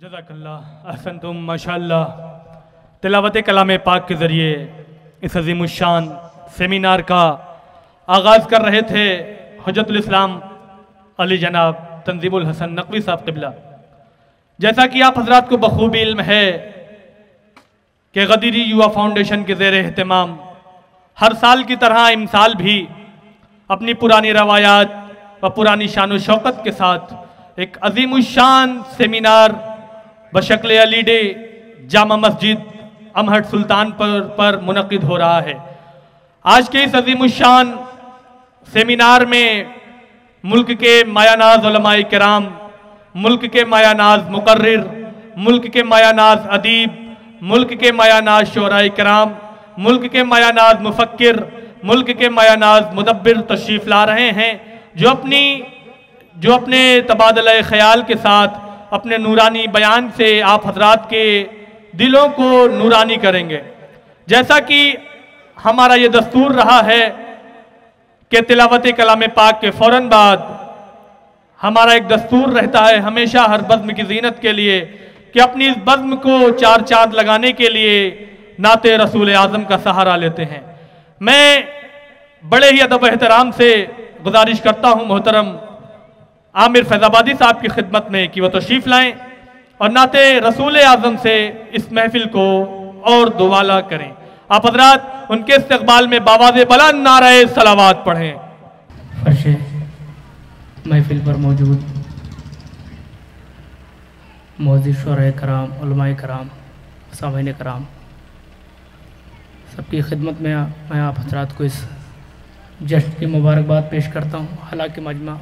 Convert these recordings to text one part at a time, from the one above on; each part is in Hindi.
जज़ाकल्लाह अहसनतुम माशाअल्लाह। तिलावत कलाम पाक के ज़रिए इस अज़ीमुश्शान सेमिनार का आगाज़ कर रहे थे हुज्जतुल इस्लाम अली जनाब तंजीमुल हसन नकवी साहब क़िबला। जैसा कि आप हज़रात को बखूबी इल्म है कि गदीरी युवा फाउंडेशन के ज़ेर एहतमाम हर साल की तरह इमसाल भी अपनी पुरानी रवायात व पुरानी शान व शौकत के साथ एक अज़ीमुश्शान सेमिनार बशक्ल एलईडी जामा मस्जिद अमहट सुल्तानपुर पर मुनक़िद हो रहा है। आज के इस अज़ीमुश्शान सेमिनार में मुल्क के मायानाज उलमाए किराम, मुल्क के मायानाज मुकर्रिर, मुल्क के मायानाज अदीब, मुल्क के मायानाज शोराए किराम, मुल्क के मायानाज मुफक्किर, मुल्क के मायानाज मुदब्बिर तशरीफ़ ला रहे हैं जो अपने तबादला ख्याल के साथ अपने नूरानी बयान से आप हजरात के दिलों को नूरानी करेंगे। जैसा कि हमारा ये दस्तूर रहा है कि तिलावत कलाम पाक के फ़ौरन बाद हमारा एक दस्तूर रहता है हमेशा हर बज़्म की ज़ीनत के लिए कि अपनी इस बज़्म को चार चांद लगाने के लिए नाते रसूल आज़म का सहारा लेते हैं। मैं बड़े ही अदब एहतराम से गुजारिश करता हूँ मोहतरम आमिर फैज़ाबादी साहब की खिदमत में कि वह तशरीफ़ लाएँ और नाते रसूल आज़म से इस महफिल को और दुआला करें। आप हज़रात उनके इस्तक़बाल में बावाज़े बुलंद नारे सलावत पढ़ें। फर्श महफिल पर मौजूद मौजूद शोराए कराम, उलमाए कराम, सामीन कराम, सबकी खिदमत में मैं आप हज़रात को इस जश्न की मुबारकबाद पेश करता हूँ। हालांकि मजमा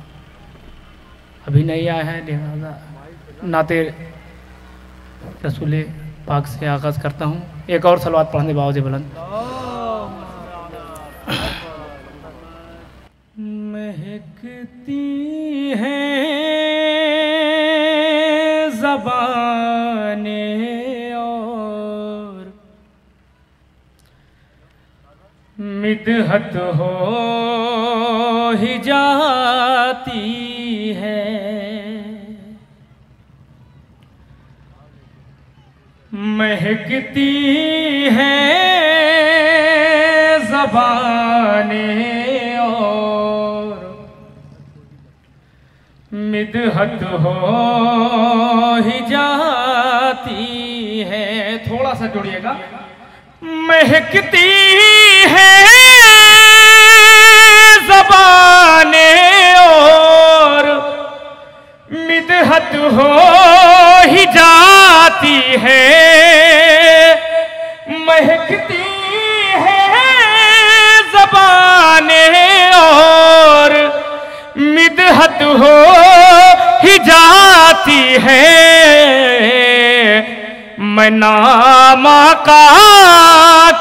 अभी नहीं आया है, लिहाजा नाते रसूल पाक से आगाज़ करता हूँ। एक और सलवात पढ़ने बावज़े बुलंद। महकती हैं ज़बाने और मिदहत हो ही जाती है, महकती हैं ज़बाने और मिदहत हो ही जाती है। थोड़ा सा जोड़िएगा। महकती हैं ज़बाने और मिदहत हो ही जाती है, महकती है ज़बाने और मिदहत हो ही जाती है। मैं नाम आका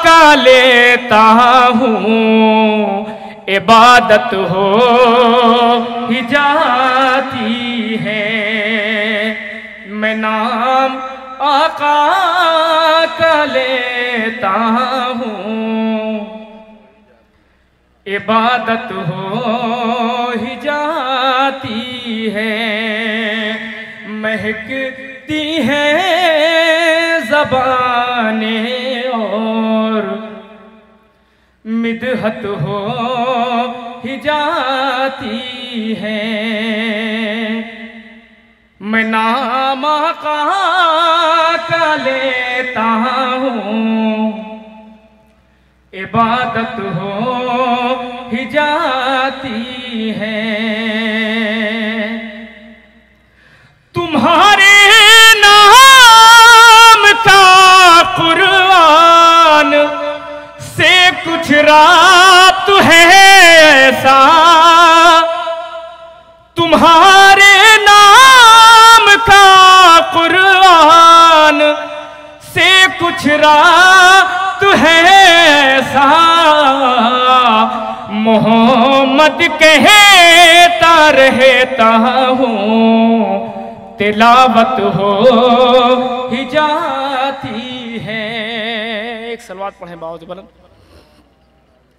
का लेता हूँ, इबादत हो ही जाती है। मैं नाम आका का लेता हूँ, इबादत हो ही जाती है। महकती है ज़बाने और मिदहत हो ही जाती है। मैं नाम आका का लेता हूँ, इबादत हो ही जाती है। तुम्हारे नाम का कुरान से कुछ रात है ऐसा, तुम्हारे नाम का कुरान से कुछ रात है ऐसा, मोहम्मद कहता रहता हूँ, तिलावत हो ही जाती है। एक सलवात पढ़ें बावज़े बुलंद।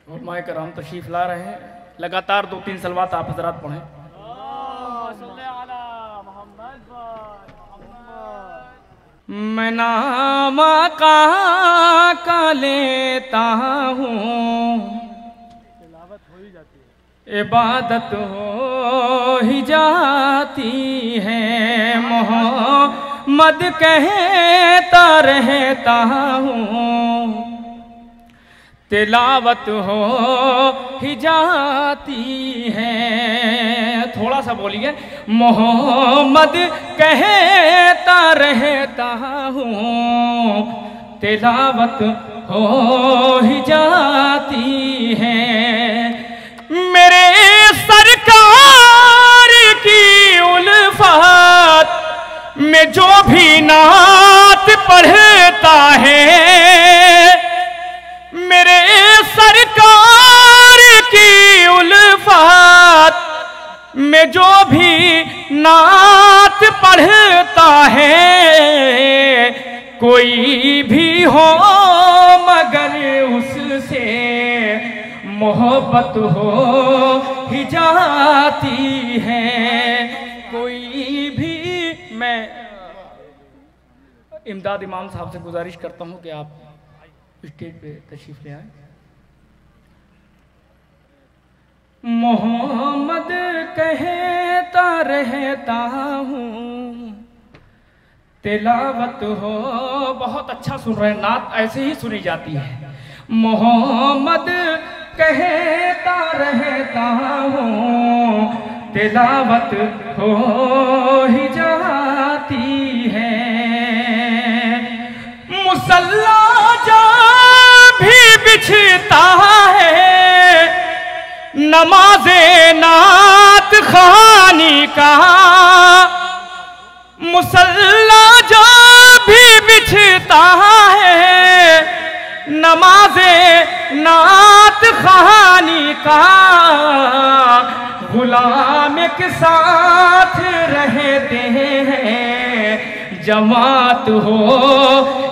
उलमाए कराम तशरीफ़ ला रहे हैं, लगातार 2-3 सलवात आप हज़रात पढ़ें। मैं नाम आका का लेता हूँ, इबादत हो ही जाती है। मोहम्मद कहता रहता हूँ, तिलावत हो ही जाती है। थोड़ा सा बोलिए। मोहम्मद कहता रहता हूँ, तिलावत हो ही जाती है। मेरे सरकार की उल्फत में जो भी नात पढ़ता है, मेरे सरकार की उल्फत में जो भी नात पढ़ता है, कोई भी हो मगर उससे मोहब्बत हो ही जाती है। कोई भी, मैं इमदाद इमाम साहब से गुजारिश करता हूं कि आप स्टेज पे तशरीफ ले आए। मोहम्मद कहता रहता हूँ, तिलावत हो। बहुत अच्छा सुन रहे हैं, नात ऐसे ही सुनी जाती है। मोहम्मद कहता रहता हूँ, तिलावत हो ही जाती है। मुसल्ला भी बिछता है, नमाज़े नात खानी का। मुसल्ला जो भी बिछता है, नमाज़े नात खानी का। गुलाम के साथ रहते हैं, जमात हो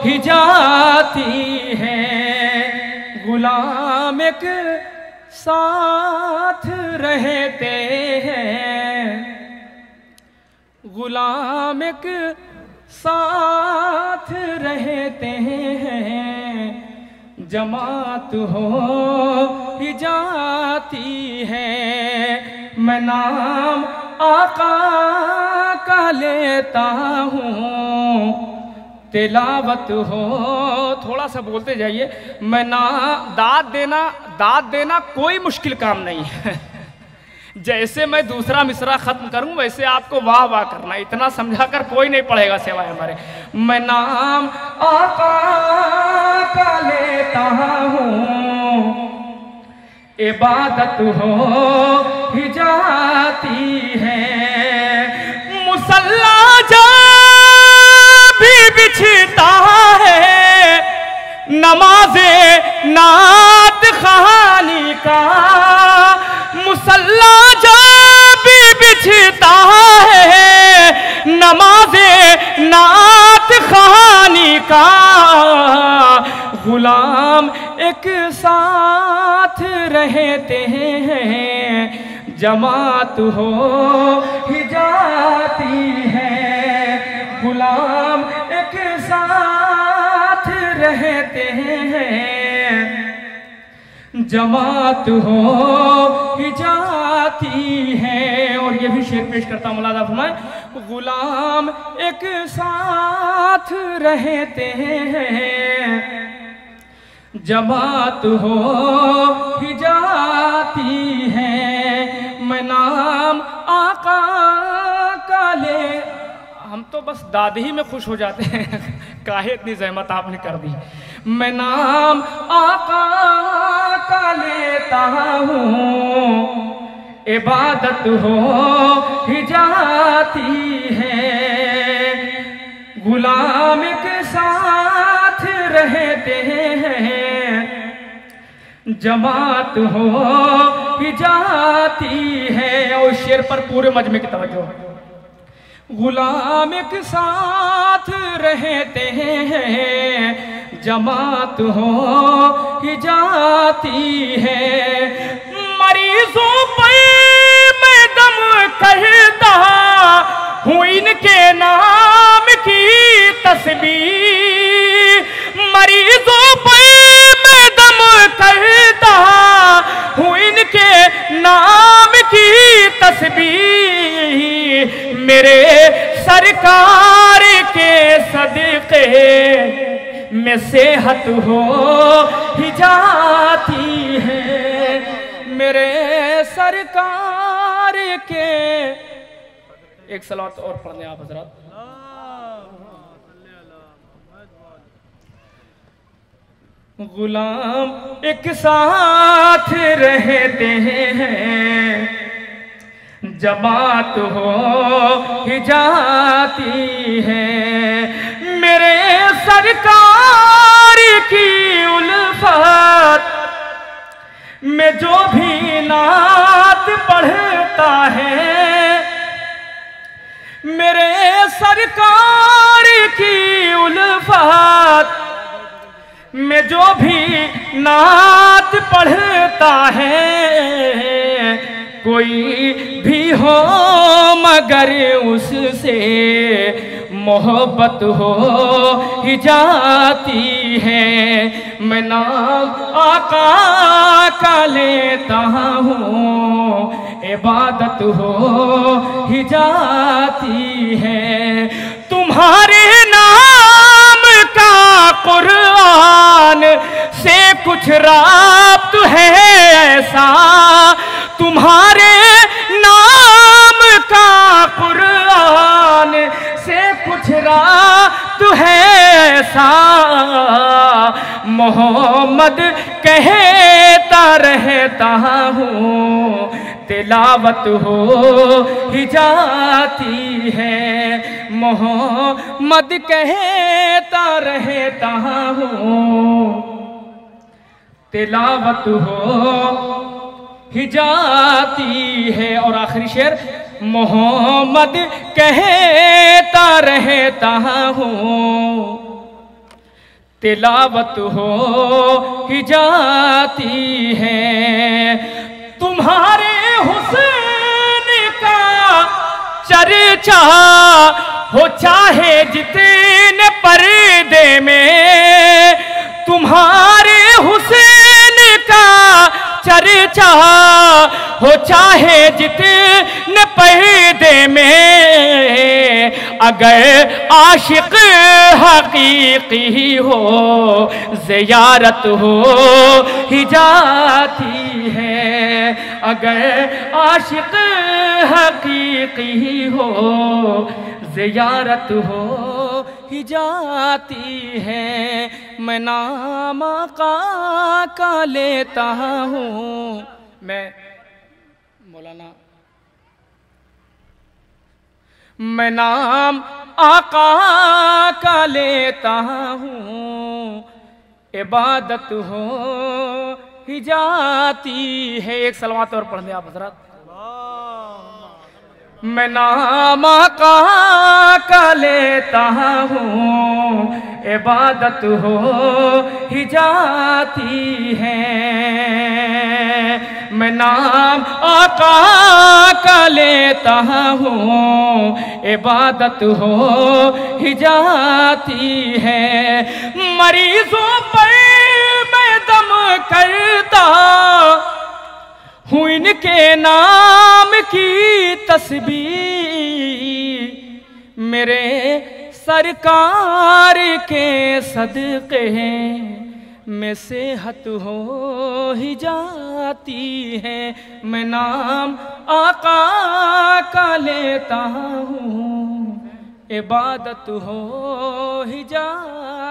ही जाती है। गुलाम के साथ रहते हैं, गुलाम के साथ रहते हैं, जमात हो ही जाती है। मैं नाम आका का लेता हूँ, तिलावत हो। थोड़ा सा बोलते जाइए। मैं ना दाद देना कोई मुश्किल काम नहीं है। जैसे मैं दूसरा मिसरा खत्म करूं वैसे आपको वाह वाह करना, इतना समझा कर कोई नहीं पढ़ेगा सिवाय हमारे। मैं नाम आका का लेता हूँ, इबादत हो ही जाती है। मुसल्ला भी बिछता है, नमाज़े नात खानी का। मुसल्ला जो भी बिछता है, नमाज़े नात खानी का। गुलाम एक साथ रहते हैं, जमात हो ही जाती है। गुलाम एक साथ रहते हैं, जमात हो ही जाती है। और ये भी शेर पेश करता हूँ, मौलाना फरमाए। गुलाम एक साथ रहते हैं, जमात हो ही जाती है। मैं नाम आका का ले। हम तो बस दादी ही में खुश हो जाते हैं, काहे इतनी जहमत आपने कर दी। मैं नाम आका का लेता हूँ, इबादत हो ही जाती है। गुलाम के साथ रहते हैं, जमात हो ही जाती है। और शेर पर पूरे मजमे की तवज्जो। गुलाम के साथ रहते हैं, जमात हो ही जाती है। मरीजों पर मैं दम करता हूँ, इनके नाम की तस्बीह में सेहत हो ही जाती है मेरे सरकार के। एक सलात और पढ़ने आप हजरात। गुलाम एक साथ रहते हैं जब बात हो ही जाती है मेरे सरकार की उल्फत में जो भी नात पढ़ता है मेरे सरकार की उल्फत में जो भी नात पढ़ता है कोई भी हो मगर उससे मोहब्बत हो ही जाती है। मैं नाम आका का लेता हूँ इबादत हो ही जाती है। तुम्हारे नाम का कुरान से कुछ राब्त है ऐसा, तुम्हारे नाम का कुरान से कुछ राब्त है ऐसा। मोहम्मद कहता रहता हूँ तिलावत हो ही जाती है। मोहम्मद कहता रहता हूँ तिलावत हो ही जाती है। और आखिरी शेर, मोहम्मद कहता रहता हूँ तिलावत हो ही जाती है। तुम्हारे हुस्न का चर्चा हो चाहे जितने पर्दे में, तुम्हारे हुस्न का चर्चा हो चाहे जितने पर्दे में, अगर आशिक हकीकी हो ज़ियारत हो ही जाती है। अगर आशिक हकीकी हो ज़ियारत हो ही जाती है। मैं नाम आका का लेता हूँ। मैं मौलाना मैं नाम आका का लेता हूँ इबादत हो ही जाती है। एक सलवात और पढ़ने आप हज़रात। मैं नाम आका का लेता हूँ इबादत हो ही जाती है। मैं नाम आका का लेता हूँ इबादत हो ही जाती है। मरीजों पर मैं दम करता हूँ इनके नाम की तस्बीह, मेरे सरकार के सदक़े में सेहत हो ही जाती है। मैं नाम आका का लेता हूँ इबादत हो ही जाती